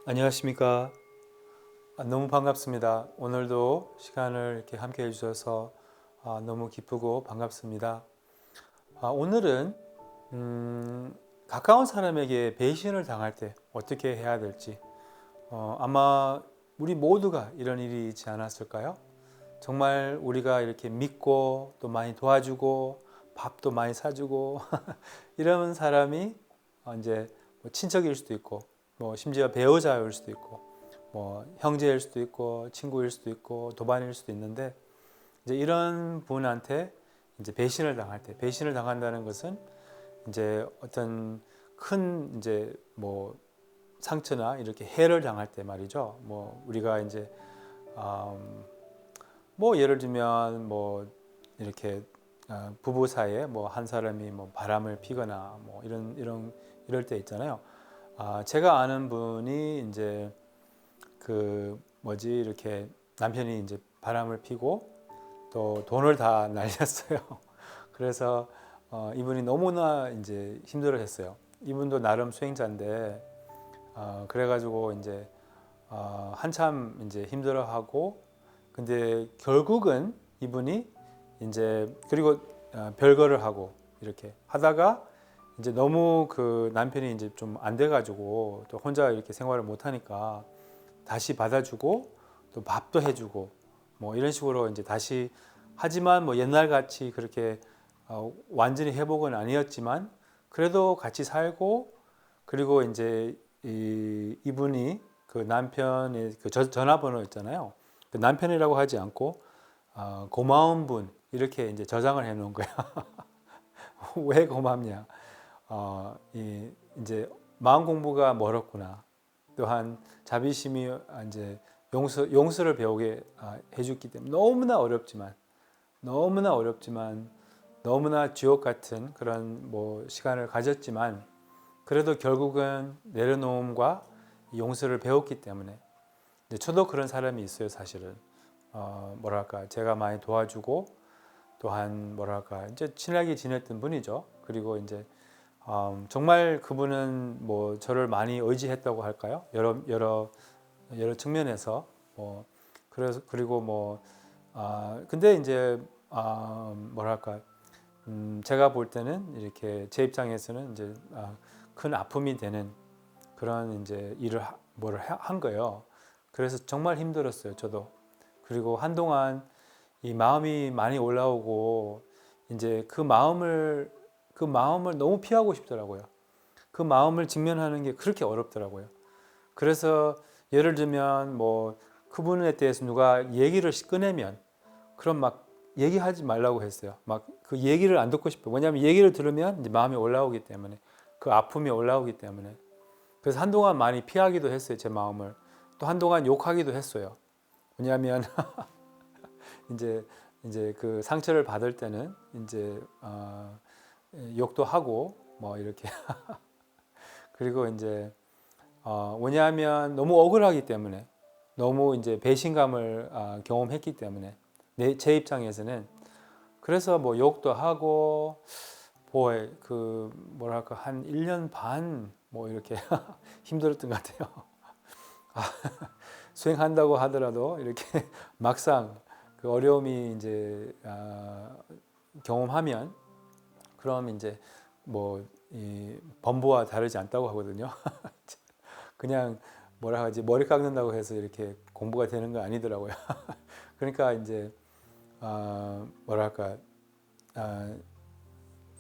안녕하십니까. 너무 반갑습니다. 오늘도 시간을 이렇게 함께 해주셔서 너무 기쁘고 반갑습니다. 오늘은 가까운 사람에게 배신을 당할 때 어떻게 해야 될지 아마 우리 모두가 이런 일이 있지 않았을까요? 정말 우리가 이렇게 믿고 또 많이 도와주고 밥도 많이 사주고 이런 사람이 이제 뭐 친척일 수도 있고 뭐 심지어 배우자일 수도 있고 뭐 형제일 수도 있고 친구일 수도 있고 도반일 수도 있는데 이제 이런 분한테 이제 배신을 당할 때 배신을 당한다는 것은 이제 어떤 큰 이제 뭐 상처나 이렇게 해를 당할 때 말이죠. 뭐 우리가 이제 뭐 예를 들면 뭐 이렇게 부부 사이에 뭐 한 사람이 뭐 바람을 피거나 뭐 이럴 때 있잖아요. 제가 아는 분이 이제 그 뭐지 이렇게 남편이 이제 바람을 피고 또 돈을 다 날렸어요. 그래서 이분이 너무나 이제 힘들어했어요. 이분도 나름 수행자인데 그래가지고 이제 한참 이제 힘들어하고 근데 결국은 이분이 이제 그리고 별거를 하고 이렇게 하다가 이제 너무 그 남편이 이제 좀 안 돼가지고 또 혼자 이렇게 생활을 못 하니까 다시 받아주고 또 밥도 해주고 뭐 이런 식으로 이제 다시 하지만 뭐 옛날 같이 그렇게 완전히 회복은 아니었지만 그래도 같이 살고 그리고 이제 이분이 그 남편의 그 전화번호 있잖아요. 그 남편이라고 하지 않고 고마운 분 이렇게 이제 저장을 해 놓은 거야. 왜 고맙냐? 이제 마음 공부가 멀었구나. 또한 자비심이 이제 용서를 배우게 해줬기 때문에 너무나 어렵지만 너무나 지옥 같은 그런 뭐 시간을 가졌지만 그래도 결국은 내려놓음과 용서를 배웠기 때문에 저도 그런 사람이 있어요. 사실은 뭐랄까 제가 많이 도와주고 또한 뭐랄까 이제 친하게 지냈던 분이죠. 그리고 이제 정말 그분은 뭐 저를 많이 의지했다고 할까요? 여러 측면에서 뭐 그래서 그리고 뭐 근데 이제 뭐랄까 제가 볼 때는 이렇게 제 입장에서는 이제 큰 아픔이 되는 그런 이제 일을 뭐를 한 거예요. 그래서 정말 힘들었어요. 저도. 그리고 한동안 이 마음이 많이 올라오고 이제 그 마음을 너무 피하고 싶더라고요. 그 마음을 직면하는 게 그렇게 어렵더라고요. 그래서 예를 들면 뭐 그분에 대해서 누가 얘기를 꺼내면 그럼 막 얘기하지 말라고 했어요. 막 그 얘기를 안 듣고 싶어요. 왜냐하면 얘기를 들으면 이제 마음이 올라오기 때문에 그 아픔이 올라오기 때문에 그래서 한동안 많이 피하기도 했어요. 제 마음을 또 한동안 욕하기도 했어요. 왜냐하면 이제 그 상처를 받을 때는 이제 욕도 하고 뭐 이렇게 그리고 이제 왜냐하면 너무 억울하기 때문에 너무 이제 배신감을 경험했기 때문에 제 입장에서는 그래서 뭐 욕도 하고 그 뭐랄까 한 1년 반 뭐 이렇게 힘들었던 것 같아요. 수행한다고 하더라도 이렇게 막상 그 어려움이 이제 경험하면 그럼 이제 뭐 이 범부와 다르지 않다고 하거든요. 그냥 뭐라 하지 머리 깎는다고 해서 이렇게 공부가 되는 거 아니더라고요. 그러니까 이제 뭐랄까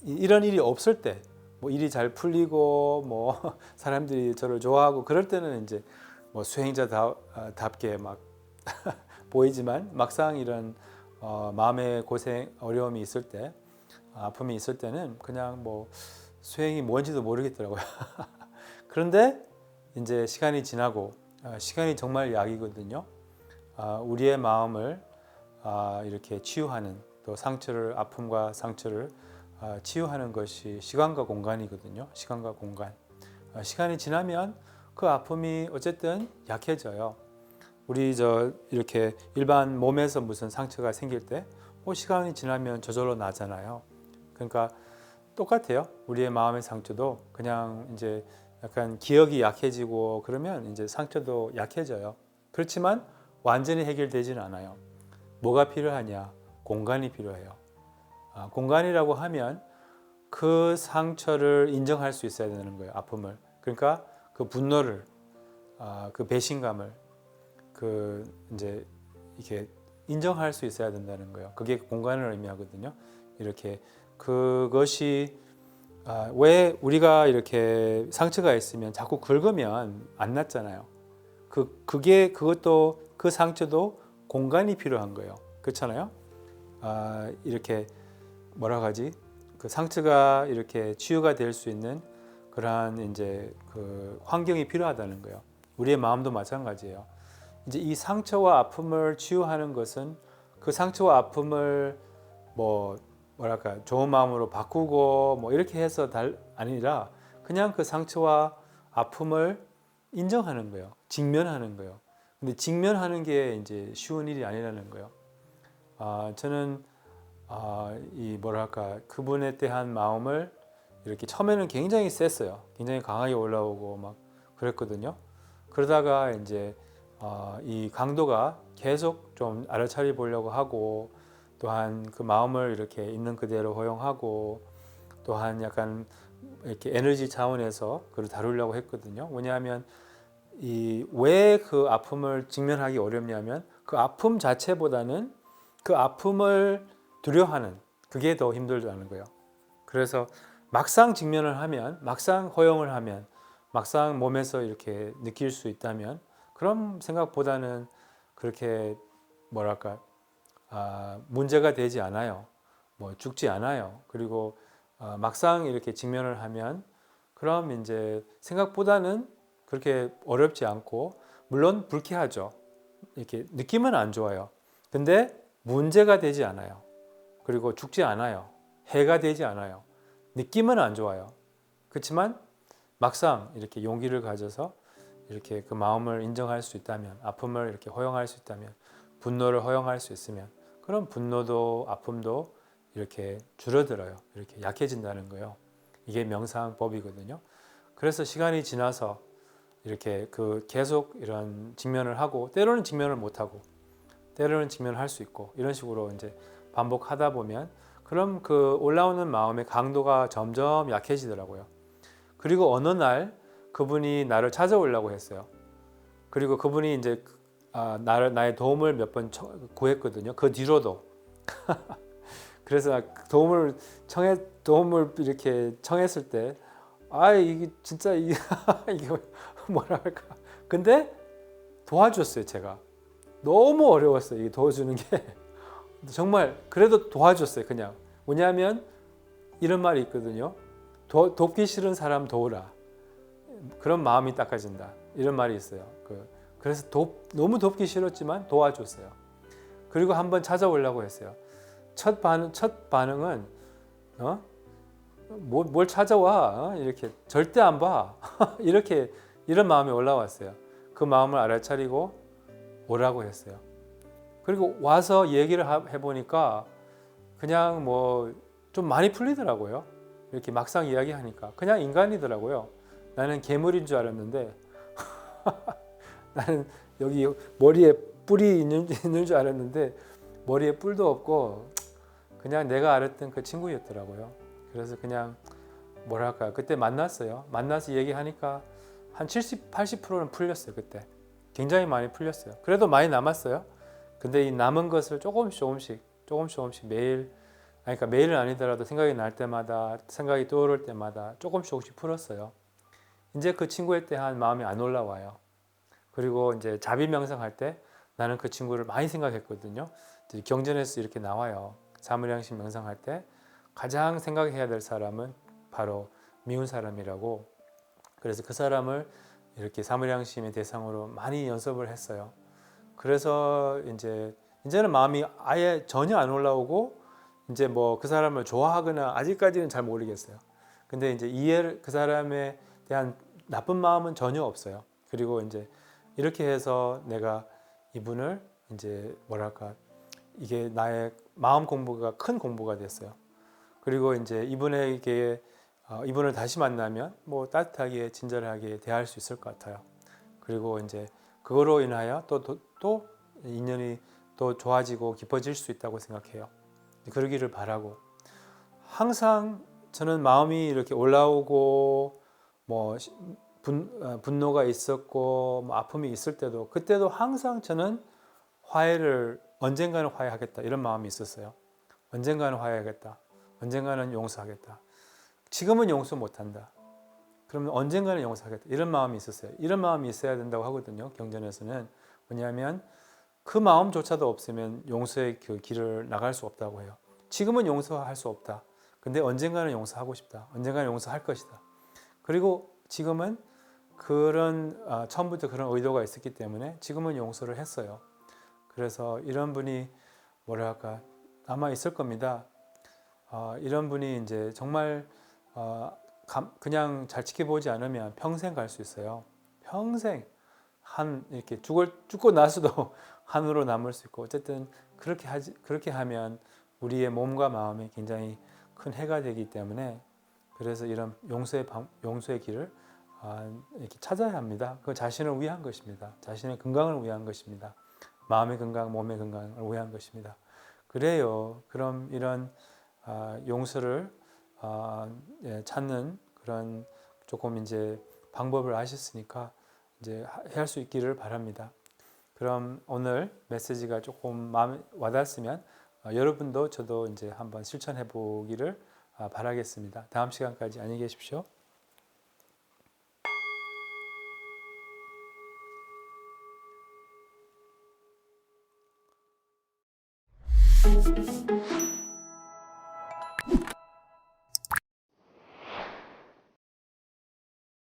이런 일이 없을 때 뭐 일이 잘 풀리고 뭐 사람들이 저를 좋아하고 그럴 때는 이제 뭐 수행자답게 막 보이지만 막상 이런 마음의 고생 어려움이 있을 때 아픔이 있을 때는 그냥 뭐 수행이 뭔지도 모르겠더라고요. 그런데 이제 시간이 지나고 시간이 정말 약이거든요. 우리의 마음을 이렇게 치유하는 또 아픔과 상처를 치유하는 것이 시간과 공간이거든요. 시간과 공간. 시간이 지나면 그 아픔이 어쨌든 약해져요. 우리 이렇게 일반 몸에서 무슨 상처가 생길 때 시간이 지나면 저절로 나잖아요. 그러니까 똑같아요. 우리의 마음의 상처도 그냥 이제 약간 기억이 약해지고 그러면 이제 상처도 약해져요. 그렇지만 완전히 해결되지는 않아요. 뭐가 필요하냐? 공간이 필요해요. 공간이라고 하면 그 상처를 인정할 수 있어야 되는 거예요. 아픔을. 그러니까 그 분노를, 그 배신감을, 그 이제 이렇게 인정할 수 있어야 된다는 거예요. 그게 공간을 의미하거든요. 이렇게 그것이 왜 우리가 이렇게 상처가 있으면 자꾸 긁으면 안 낫잖아요. 그것도 그 상처도 공간이 필요한 거예요. 그렇잖아요. 이렇게 뭐라고 하지? 그 상처가 이렇게 치유가 될 수 있는 그러한 이제 그 환경이 필요하다는 거예요. 우리의 마음도 마찬가지예요. 이제 이 상처와 아픔을 치유하는 것은 그 상처와 아픔을 뭐랄까 좋은 마음으로 바꾸고 뭐 이렇게 해서 아니라 그냥 그 상처와 아픔을 인정하는 거예요. 직면하는 거예요. 근데 직면하는 게 이제 쉬운 일이 아니라는 거예요. 저는 이 뭐랄까 그분에 대한 마음을 이렇게 처음에는 굉장히 셌어요. 굉장히 강하게 올라오고 막 그랬거든요. 그러다가 이제 이 강도가 계속 좀 알아차려 보려고 하고 또한 그 마음을 이렇게 있는 그대로 허용하고 또한 약간 이렇게 에너지 차원에서 그걸 다루려고 했거든요. 왜냐하면 이 왜 그 아픔을 직면하기 어렵냐면 그 아픔 자체보다는 그 아픔을 두려워하는 그게 더 힘들다는 거예요. 그래서 막상 직면을 하면, 막상 허용을 하면, 막상 몸에서 이렇게 느낄 수 있다면, 그럼 생각보다는 그렇게 뭐랄까 문제가 되지 않아요. 뭐 죽지 않아요. 그리고 막상 이렇게 직면을 하면, 그럼 이제 생각보다는 그렇게 어렵지 않고, 물론 불쾌하죠. 이렇게 느낌은 안 좋아요. 근데 문제가 되지 않아요. 그리고 죽지 않아요. 해가 되지 않아요. 느낌은 안 좋아요. 그렇지만 막상 이렇게 용기를 가져서 이렇게 그 마음을 인정할 수 있다면, 아픔을 이렇게 허용할 수 있다면, 분노를 허용할 수 있으면, 그럼 분노도 아픔도 이렇게 줄어들어요. 이렇게 약해진다는 거예요. 이게 명상법이거든요. 그래서 시간이 지나서 이렇게 그 계속 이런 직면을 하고, 때로는 직면을 못 하고, 때로는 직면을 할 수 있고, 이런 식으로 이제 반복하다 보면, 그럼 그 올라오는 마음의 강도가 점점 약해지더라고요. 그리고 어느 날 그분이 나를 찾아오려고 했어요. 그리고 그분이 이제 나의 도움을 몇 번 구했거든요. 그 뒤로도. 그래서 도움을 이렇게 청했을 때, 이게 진짜 이게 뭐라 할까. 근데 도와줬어요, 제가. 너무 어려웠어요, 이게 도와주는 게. 정말 그래도 도와줬어요, 그냥. 왜냐하면 이런 말이 있거든요. 돕기 싫은 사람 도우라. 그런 마음이 닦아진다. 이런 말이 있어요. 그래서 너무 돕기 싫었지만 도와줬어요. 그리고 한번 찾아오려고 했어요. 첫 반응은 뭘 찾아와? 이렇게 절대 안 봐. 이런 마음이 올라왔어요. 그 마음을 알아차리고 오라고 했어요. 그리고 와서 얘기를 해보니까 그냥 뭐 좀 많이 풀리더라고요. 이렇게 막상 이야기하니까 그냥 인간이더라고요. 나는 괴물인 줄 알았는데 나는 여기 머리에 뿔이 있는 줄 알았는데 머리에 뿔도 없고 그냥 내가 알았던 그 친구였더라고요. 그래서 그냥 뭐랄까 그때 만났어요. 만나서 얘기하니까 한 70, 80%는 풀렸어요. 그때 굉장히 많이 풀렸어요. 그래도 많이 남았어요. 근데 이 남은 것을 조금씩 매일, 그러니까 매일은 아니더라도 생각이 날 때마다, 생각이 떠오를 때마다 조금씩 풀었어요. 이제 그 친구에 대한 마음이 안 올라와요. 그리고 이제 자비 명상할 때 나는 그 친구를 많이 생각했거든요. 경전에서 이렇게 나와요. 사무량심 명상할 때 가장 생각해야 될 사람은 바로 미운 사람이라고. 그래서 그 사람을 이렇게 사무량심의 대상으로 많이 연습을 했어요. 그래서 이제는 마음이 아예 전혀 안 올라오고 이제 뭐 그 사람을 좋아하거나 아직까지는 잘 모르겠어요. 근데 이제 그 사람에 대한 나쁜 마음은 전혀 없어요. 그리고 이제 이렇게 해서 내가 이분을 이제 뭐랄까 이게 나의 마음 공부가 큰 공부가 됐어요. 그리고 이제 이분에게 이분을 다시 만나면 뭐 따뜻하게 친절하게 대할 수 있을 것 같아요. 그리고 이제 그거로 인하여 또 인연이 또 좋아지고 깊어질 수 있다고 생각해요. 그러기를 바라고, 항상 저는 마음이 이렇게 올라오고 뭐 분노가 있었고 뭐 아픔이 있을 때도, 그때도 항상 저는 언젠가는 화해하겠다 이런 마음이 있었어요. 언젠가는 화해하겠다, 언젠가는 용서하겠다. 지금은 용서 못한다, 그러면 언젠가는 용서하겠다 이런 마음이 있었어요. 이런 마음이 있어야 된다고 하거든요, 경전에서는. 왜냐하면 그 마음조차도 없으면 용서의 그 길을 나갈 수 없다고 해요. 지금은 용서할 수 없다, 근데 언젠가는 용서하고 싶다, 언젠가는 용서할 것이다. 그리고 지금은 처음부터 그런 의도가 있었기 때문에 지금은 용서를 했어요. 그래서 이런 분이 뭐랄까 아마 있을 겁니다. 이런 분이 이제 정말 그냥 잘 지켜보지 않으면 평생 갈 수 있어요. 평생 이렇게 죽고 나서도 한으로 남을 수 있고, 어쨌든 그렇게 하면 우리의 몸과 마음이 굉장히 큰 해가 되기 때문에, 그래서 이런 용서의 길을 이렇게 찾아야 합니다. 그 자신을 위한 것입니다. 자신의 건강을 위한 것입니다. 마음의 건강, 몸의 건강을 위한 것입니다. 그래요. 그럼 이런 용서를 찾는 그런 조금 이제 방법을 아셨으니까 이제 할 수 있기를 바랍니다. 그럼 오늘 메시지가 조금 마음에 와닿았으면 여러분도 저도 이제 한번 실천해 보기를 바라겠습니다. 다음 시간까지 안녕히 계십시오.